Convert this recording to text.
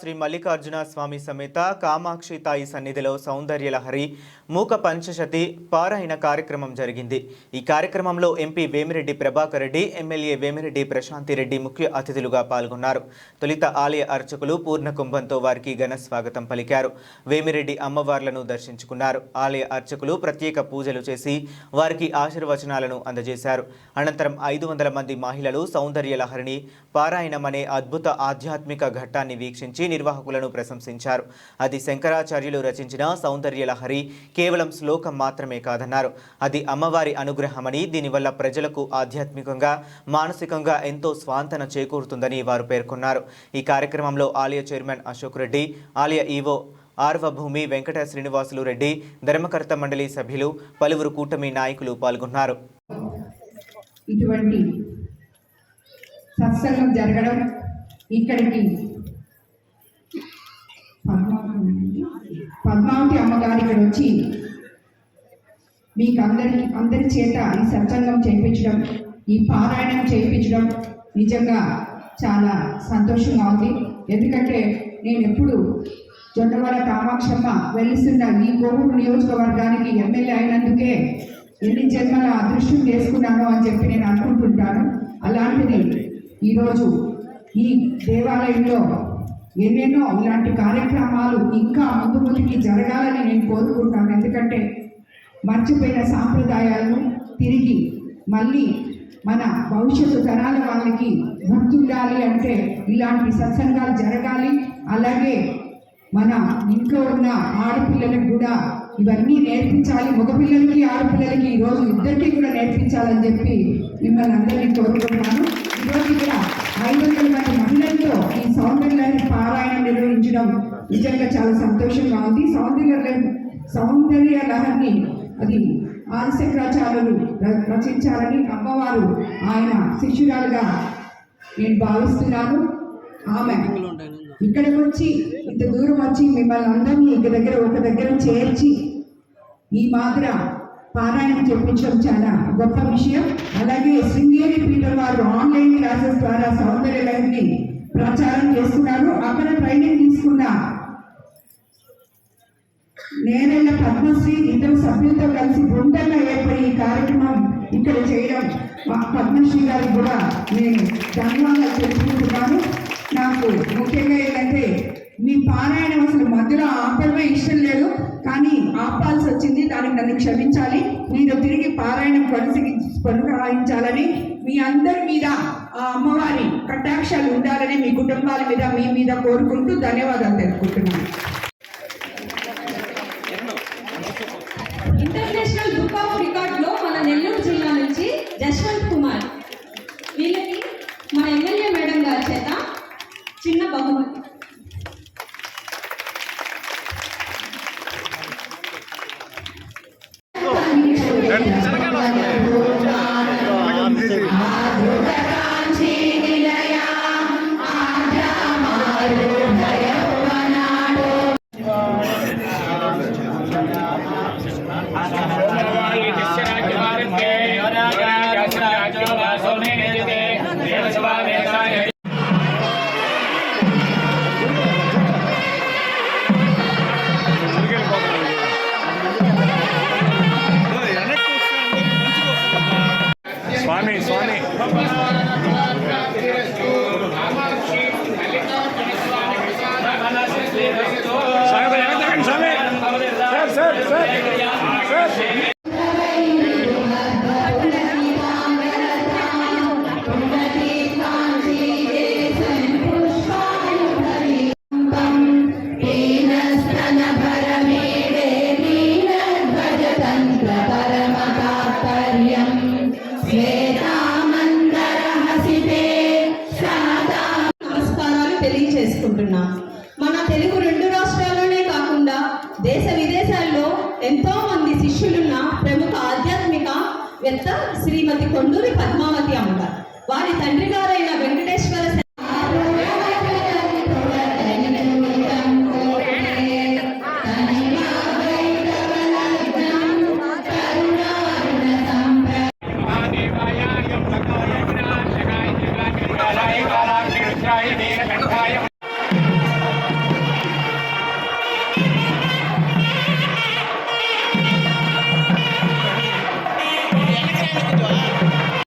శ్రీ మల్లికార్జున స్వామి సమేత కామాక్షి తాయి సన్నిధిలో సౌందర్యలహరి మూక పంచశతి పారాయణ కార్యక్రమం జరిగింది. ఈ కార్యక్రమంలో ఎంపీ వేమిరెడ్డి ప్రభాకర్ రెడ్డి, ఎమ్మెల్యే వేమిరెడ్డి ప్రశాంతిరెడ్డి ముఖ్య అతిథులుగా పాల్గొన్నారు. తొలుత ఆలయ అర్చకులు పూర్ణ కుంభంతో వారికి ఘన స్వాగతం పలికారు. వేమిరెడ్డి అమ్మవార్లను దర్శించుకున్నారు. ఆలయ అర్చకులు ప్రత్యేక పూజలు చేసి వారికి ఆశీర్వచనాలను అందజేశారు. అనంతరం 500 మంది మహిళలు సౌందర్యలహరిని పారాయణం అనే అద్భుత ఆధ్యాత్మిక ఘట్టాన్ని వీక్షించి నిర్వాహకులను ప్రశంసించారు. అది శంకరాచార్యులు రచించిన సౌందర్యలహరి కేవలం శ్లోకం మాత్రమే కాదన్నారు. అది అమ్మవారి అనుగ్రహమని, దీనివల్ల ప్రజలకు ఆధ్యాత్మికంగా మానసికంగా ఎంతో స్వాంతన చేకూరుతుందని వారు పేర్కొన్నారు. ఈ కార్యక్రమంలో ఆలయ చైర్మన్ అశోక్ రెడ్డి, ఆలయ ఈవో ఆర్వభూమి వెంకట శ్రీనివాసులు రెడ్డి, ధర్మకర్త మండలి సభ్యులు, పలువురు కూటమి నాయకులు పాల్గొన్నారు. ఇటువంటి సత్సంగం జరగడం, ఇక్కడికి పద్మావతి అమ్మగారి ఇక్కడ వచ్చి మీకు అందరి చేత ఈ సత్సంగం చేయించడం, ఈ పారాయణం చేయించడం నిజంగా చాలా సంతోషంగా ఉంది. ఎందుకంటే నేను ఎప్పుడు జొన్నవాడ కామాక్షమ్మ వెలుస్తున్న ఈ కోవూరు నియోజకవర్గానికి ఎమ్మెల్యే అయినందుకే ఎన్ని జన్మల అదృష్టం చేసుకున్నాను అని చెప్పి నేను అనుకుంటుంటాను. అలాంటిది ఈరోజు ఈ దేవాలయంలో ఎన్నెన్నో ఇలాంటి కార్యక్రమాలు ఇంకా ముందు ముందుకి జరగాలని నేను కోరుకుంటాను. ఎందుకంటే మర్చిపోయిన సాంప్రదాయాలను తిరిగి మళ్ళీ మన భవిష్యత్తు తరాల వాళ్ళకి గుర్తుండాలి అంటే ఇలాంటి సత్సంగాలు జరగాలి. అలాగే మన ఇంట్లో ఉన్న ఆడపిల్లలకు కూడా ఇవన్నీ నేర్పించాలి. మగపిల్లలకి ఆడపిల్లలకి ఈరోజు ఇద్దరికీ కూడా నేర్పించాలని చెప్పి మిమ్మల్ని అందరినీ కోరుకుంటున్నాను. ఈరోజు ఇక్కడ 500 మంది మహిళలతో ఈ సౌందర్యలహరి పారాయణం నిర్వహించడం నిజంగా చాలా సంతోషంగా ఉంది. సౌందర్యలహరిని అది ఆదిశంకరాచార్యులు రచించాలని అమ్మవారు ఆయన శిష్యురాలుగా నేను భావిస్తున్నాను. ఆమె ఇక్కడికి వచ్చి ఇంత దూరం వచ్చి మిమ్మల్ని అందరినీ ఒక దగ్గర చేర్చి ఈ మాదిర పారాయణం చెప్పించడం చాలా గొప్ప విషయం. అలాగే శృంగేరి పీఠం వారు ఆన్లైన్ క్లాసెస్ ద్వారా సౌందర్యలహరిని ప్రచారం చేస్తున్నారు. అక్కడ ట్రైనింగ్ తీసుకున్న నేరెళ్ళ పద్మశ్రీ ఇద్దరు సభ్యులతో కలిసి బృందంగా ఏర్పడి ఈ కార్యక్రమం ఇక్కడ చేయడం పద్మశ్రీ గారికి కూడా నేను ధన్యవాదాలు తెలుసుకుంటున్నాను. నాకు ముఖ్యంగా ఏంటంటే మీ పారాయణం అసలు మధ్యలో ఆపడమే ఇష్టం లేదు, కానీ ఆపాల్సి వచ్చింది. దానికి నన్ను క్షమించాలి. మీరు తిరిగి పారాయణం కొనసాగించాలని, మీ అందరి మీద ఆ అమ్మవారి కటాక్షాలు ఉండాలని, మీ కుటుంబాల మీద మీ మీద కోరుకుంటూ ధన్యవాదాలు తెలుపుకుంటున్నాను. ఇంటర్నేషనల్ బుక్ ఆఫ్ రికార్డ్లో మన నెల్లూరు జిల్లా నుంచి జశ్వంత్ కుమార్, వీళ్ళకి మన ఎమ్మెల్యే మేడం గారి చేత చిన్న బహుమతి. మన తెలుగు 2 రాష్ట్రాల్లోనే కాకుండా దేశ విదేశాల్లో ఎంతో మంది శిష్యులున్న ప్రముఖ ఆధ్యాత్మికవేత్త శ్రీమతి కొండూరి పద్మావతి అమ్మగారు, వారి తండ్రి గారైన వెంకటేశ్వర